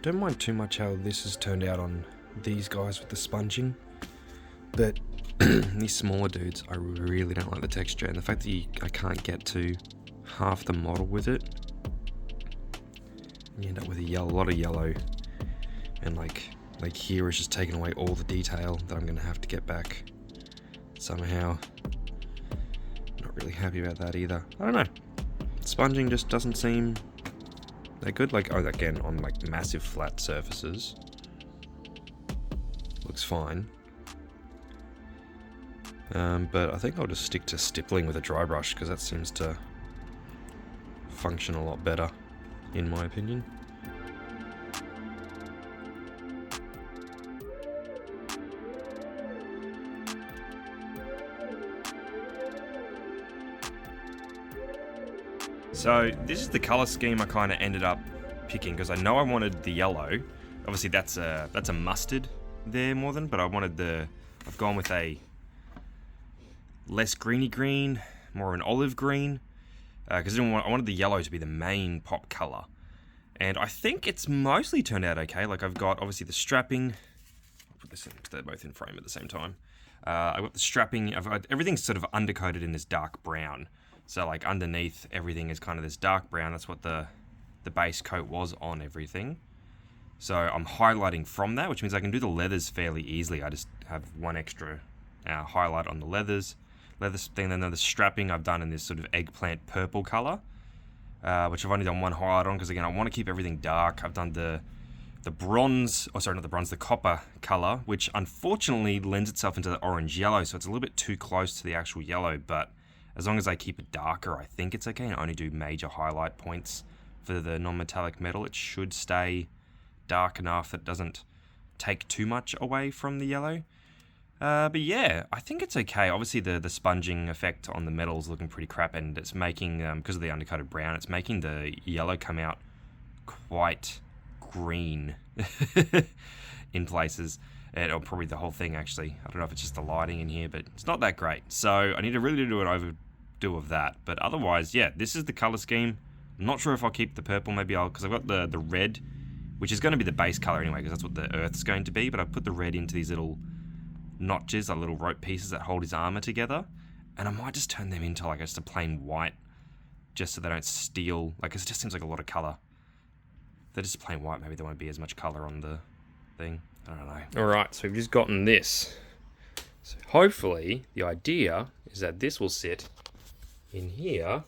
don't mind too much how this has turned out on these guys with the sponging, but these smaller dudes, I really don't like the texture, and the fact that I can't get to half the model with it, you end up with a lot of yellow, and like here is just taking away all the detail that I'm going to have to get back somehow. Not really happy about that either. I don't know. Sponging just doesn't seem that good. Like, oh, again, on like massive flat surfaces, looks fine. But I think I'll just stick to stippling with a dry brush because that seems to function a lot better, in my opinion. So this is the color scheme I kind of ended up picking because I know I wanted the yellow. Obviously that's a mustard there more than, but I've gone with a less greeny green, more an olive green, because I wanted the yellow to be the main pop color. And I think it's mostly turned out okay. Like I've got obviously the strapping. I'll put this in because they're both in frame at the same time. I've got the strapping. I've got everything's sort of undercoated in this dark brown. So like underneath everything is kind of this dark brown. That's what the base coat was on everything. So I'm highlighting from that, which means I can do the leathers fairly easily. I just have one extra highlight on the leather thing. Then the strapping I've done in this sort of eggplant purple color, which I've only done one highlight on because again I want to keep everything dark. I've done the bronze, the copper color, which unfortunately lends itself into the orange yellow, so it's a little bit too close to the actual yellow, but as long as I keep it darker, I think it's okay, and only do major highlight points for the non-metallic metal. It should stay dark enough that it doesn't take too much away from the yellow. But yeah, I think it's okay. Obviously, the sponging effect on the metal is looking pretty crap, and it's making, because of the undercoated brown, it's making the yellow come out quite green in places. Or probably the whole thing, actually. I don't know if it's just the lighting in here, but it's not that great. So I need to really do an overdo of that. But otherwise, yeah, this is the color scheme. I'm not sure if I'll keep the purple. Maybe because I've got the red, which is going to be the base color anyway, because that's what the Earth's going to be. But I put the red into these little notches, like little rope pieces that hold his armor together. And I might just turn them into like just a plain white, just so they don't steal. Like, it just seems like a lot of color. If they're just plain white, maybe there won't be as much color on the thing. I don't know. Alright, so we've just gotten this. So hopefully, the idea is that this will sit in here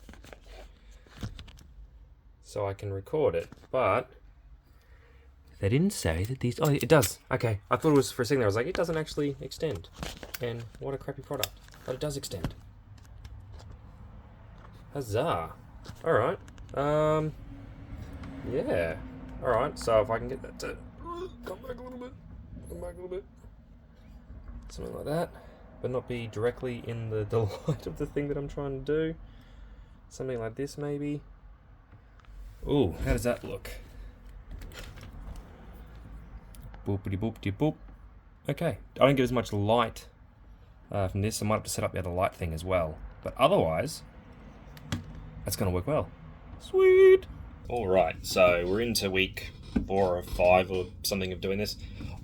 so I can record it. But they didn't say that these... Oh, it does. Okay. I thought it was for a second there. I was like, it doesn't actually extend. And what a crappy product. But it does extend. Huzzah. Alright. Yeah. Alright, so if I can get that to... Come back a little bit. Something like that. But not be directly in the light of the thing that I'm trying to do. Something like this, maybe. Ooh, how does that look? Boopity boopity boop. Okay, I don't get as much light from this. I might have to set up the other light thing as well. But otherwise, that's going to work well. Sweet! Alright, so we're into week 4 or 5 or something of doing this.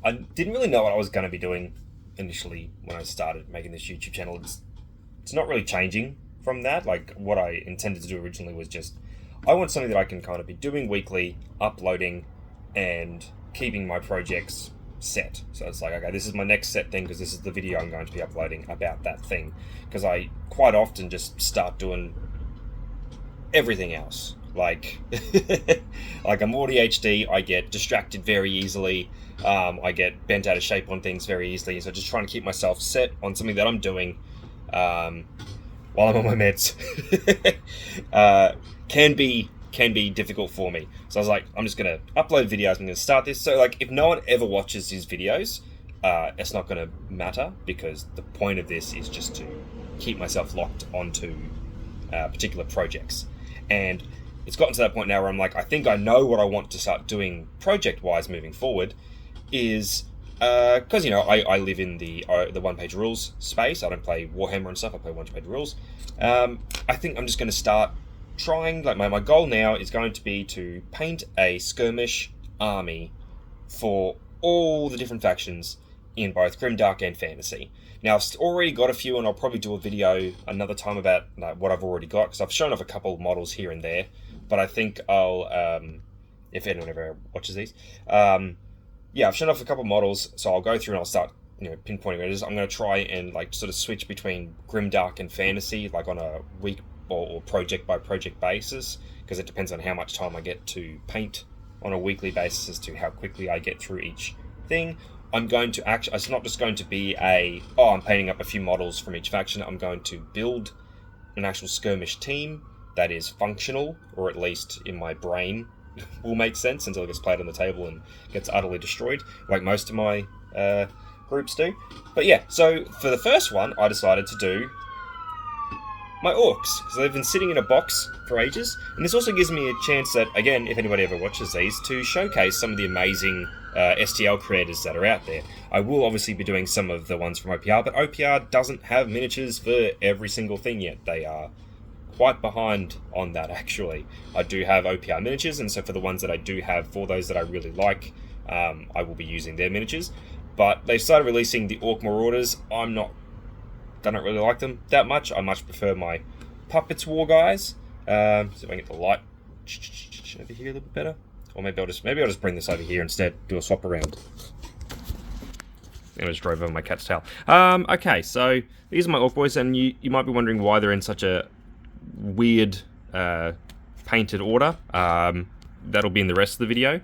I didn't really know what I was going to be doing initially when I started making this YouTube channel. It's not really changing from that. Like, what I intended to do originally was just, I want something that I can kind of be doing weekly, uploading, and keeping my projects set. So it's like, okay, this is my next set thing because this is the video I'm going to be uploading about that thing. Because I quite often just start doing everything else. Like I'm ADHD, I get distracted very easily, I get bent out of shape on things very easily, so just trying to keep myself set on something that I'm doing while I'm on my meds can be difficult for me. So I was like, I'm just going to upload videos, I'm going to start this, so like if no one ever watches these videos, it's not going to matter, because the point of this is just to keep myself locked onto particular projects. And it's gotten to that point now where I'm like, I think I know what I want to start doing project-wise moving forward is, because, you know, I live in the one-page rules space. I don't play Warhammer and stuff. I play one-page rules. I think I'm just going to start trying, like my goal now is going to be to paint a skirmish army for all the different factions in both Grimdark and Fantasy. Now, I've already got a few, and I'll probably do a video another time about what I've already got, because I've shown off a couple of models here and there, but I think I'll, if anyone ever watches these, yeah, I've shown off a couple of models, so I'll go through and I'll start, pinpointing what it is. I'm going to try and, sort of switch between Grimdark and Fantasy, on a week or project-by-project basis, because it depends on how much time I get to paint on a weekly basis as to how quickly I get through each thing. I'm going to actually, it's not just going to be I'm painting up a few models from each faction. I'm going to build an actual skirmish team that is functional, or at least in my brain will make sense until it gets played on the table and gets utterly destroyed, like most of my groups do. But yeah, so for the first one, I decided to do my Orcs, because they've been sitting in a box for ages, and this also gives me a chance that, again, if anybody ever watches these, to showcase some of the amazing STL creators that are out there. I will obviously be doing some of the ones from OPR, but OPR doesn't have miniatures for every single thing yet. They are quite behind on that, actually. I do have OPR miniatures, and so for the ones that I do have, for those that I really like, I will be using their miniatures. But they've started releasing the Orc Marauders. I don't really like them that much. I much prefer my Puppetswar guys. So if I can get the light over here a little bit better, or maybe I'll just bring this over here instead. Do a swap around. I just drove over my cat's tail. Okay, so these are my Orc boys, and you might be wondering why they're in such a weird painted order. That'll be in the rest of the video.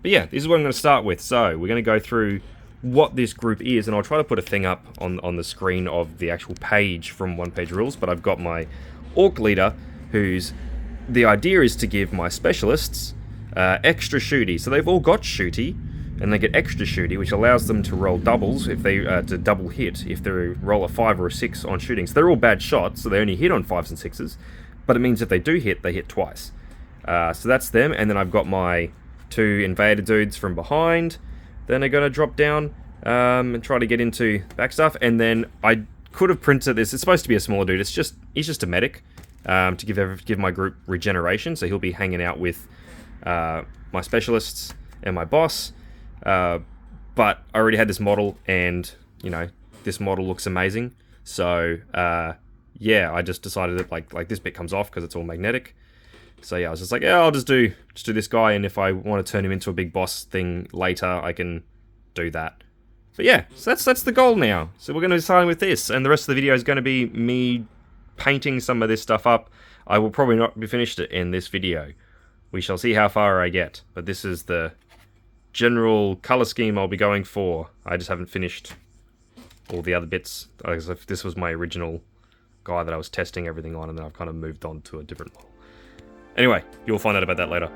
But yeah, this is what I'm going to start with. So we're going to go through what this group is, and I'll try to put a thing up on the screen of the actual page from One Page Rules, but I've got my Orc leader, the idea is to give my specialists extra shooty. So they've all got shooty, and they get extra shooty, which allows them to roll doubles if they to double hit if they roll a 5 or a 6 on shooting. So they're all bad shots, so they only hit on 5s and 6s, but it means if they do hit, they hit twice. So that's them, and then I've got my 2 invader dudes from behind. Then they're going to drop down and try to get into back stuff. And then I could have printed this. It's supposed to be a smaller dude. He's just a medic to give my group regeneration. So he'll be hanging out with my specialists and my boss. But I already had this model, and this model looks amazing. So yeah, I just decided that like this bit comes off because it's all magnetic. So yeah, I was just like, yeah, I'll just do this guy, and if I want to turn him into a big boss thing later, I can do that. But yeah, so that's the goal now. So we're going to be starting with this, and the rest of the video is going to be me painting some of this stuff up. I will probably not be finished it in this video. We shall see how far I get, but this is the general color scheme I'll be going for. I just haven't finished all the other bits. This was my original guy that I was testing everything on, and then I've kind of moved on to a different model. Anyway, you'll find out about that later.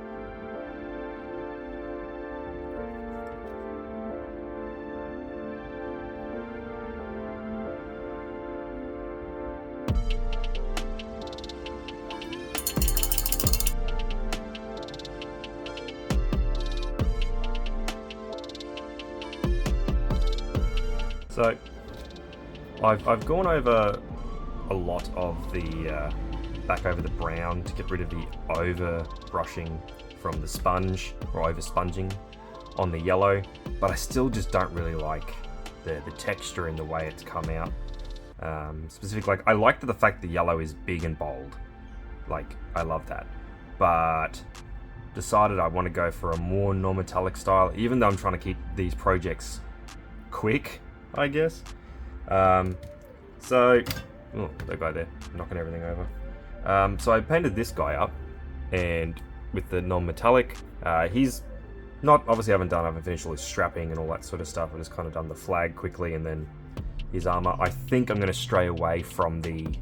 So, I've gone over a lot of the back over the brown to get rid of the over brushing from the sponge, or over sponging on the yellow, but I still just don't really like the texture and the way it's come out. Specifically, I like the fact the yellow is big and bold. I love that. But decided I want to go for a more non-metallic style, even though I'm trying to keep these projects quick, I guess. So, oh, that guy there, knocking everything over. So I painted this guy up, and with the non-metallic, he's not, obviously I haven't finished all his strapping and all that sort of stuff. I've just kind of done the flag quickly, and then his armor. I think I'm going to stray away from the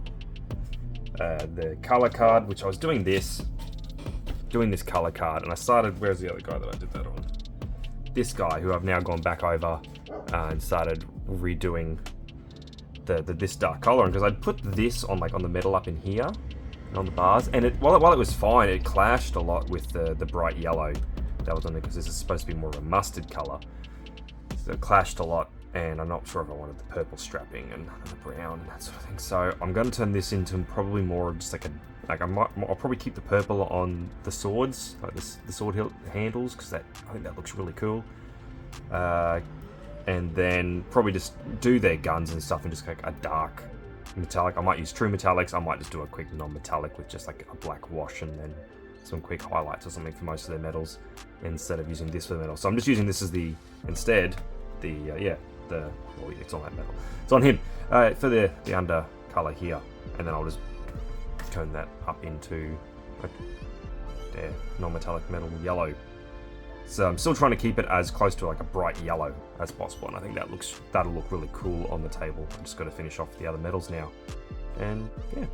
color card, which I was doing this color card, and I started, where's the other guy that I did that on? This guy, who I've now gone back over and started redoing this dark color, because I'd put this on on the metal up in here, on the bars, and while it was fine, it clashed a lot with the bright yellow that was on there, because this is supposed to be more of a mustard color. So it clashed a lot, and I'm not sure if I wanted the purple strapping and the brown and that sort of thing. So I'm going to turn this into probably more of just I'll probably keep the purple on the swords, the sword handles, because I think that looks really cool. And then probably just do their guns and stuff and just like a dark metallic. I might use true metallics. I might just do a quick non-metallic with just like a black wash and then some quick highlights or something for most of their medals instead of using this for the medal. So I'm just using this as the, instead, well, it's on that medal. It's on him for the under color here. And then I'll just turn that up into their non-metallic metal yellow. So I'm still trying to keep it as close to like a bright yellow as possible, and I think that'll look really cool on the table. I'm just got to finish off the other medals now, and yeah,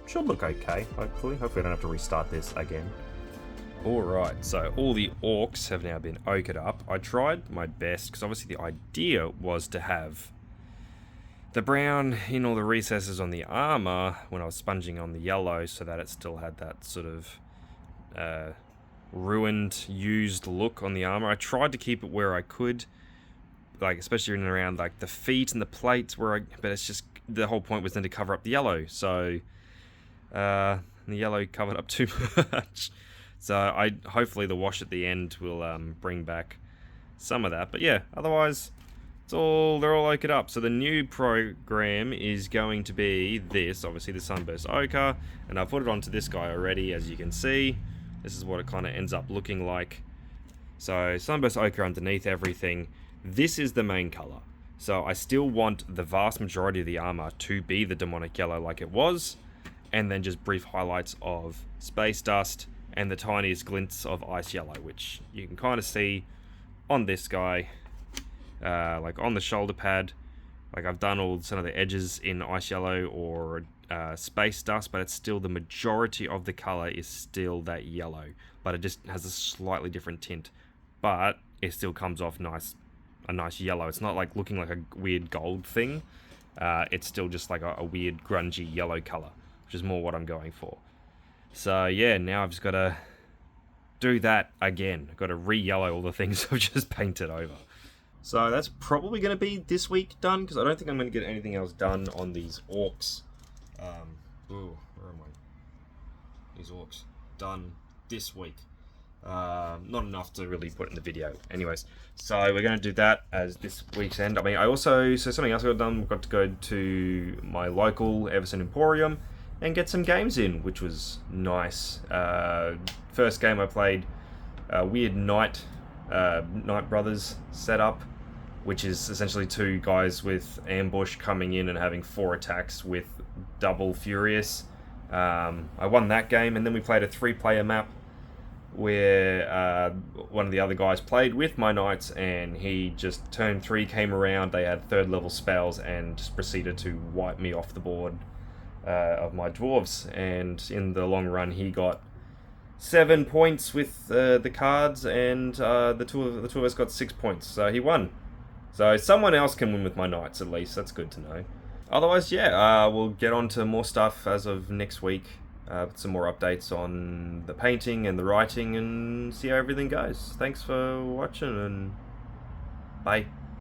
should look okay. Hopefully I don't have to restart this again. Alright, so all the orcs have now been ochred up. I tried my best, because obviously the idea was to have the brown in all the recesses on the armor when I was sponging on the yellow, so that it still had that sort of ruined, used look on the armor. I tried to keep it where I could, like especially in and around like the feet and the plates but it's just, the whole point was then to cover up the yellow, so the yellow covered up too much. So hopefully the wash at the end will bring back some of that, but yeah, otherwise they're all ochred up. So the new program is going to be this, obviously the Sunburst Ochre, and I've put it onto this guy already, as you can see. This is what it kind of ends up looking like. So Sunburst Ochre underneath everything. This is the main color. So I still want the vast majority of the armor to be the demonic yellow like it was, and then just brief highlights of space dust and the tiniest glints of ice yellow, which you can kind of see on this guy, like on the shoulder pad. Like I've done all some of the edges in ice yellow or space dust, but it's still, the majority of the color is still that yellow, but it just has a slightly different tint, but it still comes off a nice yellow. It's not like looking like a weird gold thing. It's still just like a weird grungy yellow color, which is more what I'm going for. So yeah, now I've just got to do that again. I've got to re-yellow all the things I've just painted over. So that's probably going to be this week done, because I don't think I'm going to get anything else done on these orcs. Where am I? These orcs done this week. Not enough to really put in the video. Anyways, so we're going to do that as this week's end. I mean, so something else I got done, we got to go to my local Everson Emporium and get some games in, which was nice. First game I played, weird Knight Brothers setup, which is essentially two guys with ambush coming in and having 4 attacks with double furious. I won that game, and then we played a 3-player map where one of the other guys played with my knights, and he just turn 3 came around, they had 3rd level spells and just proceeded to wipe me off the board of my dwarves, and in the long run he got 7 points with the cards, and the two of us got 6 points, so he won. So someone else can win with my knights at least. That's good to know. Otherwise, yeah, we'll get on to more stuff as of next week. Some more updates on the painting and the writing, and see how everything goes. Thanks for watching, and bye.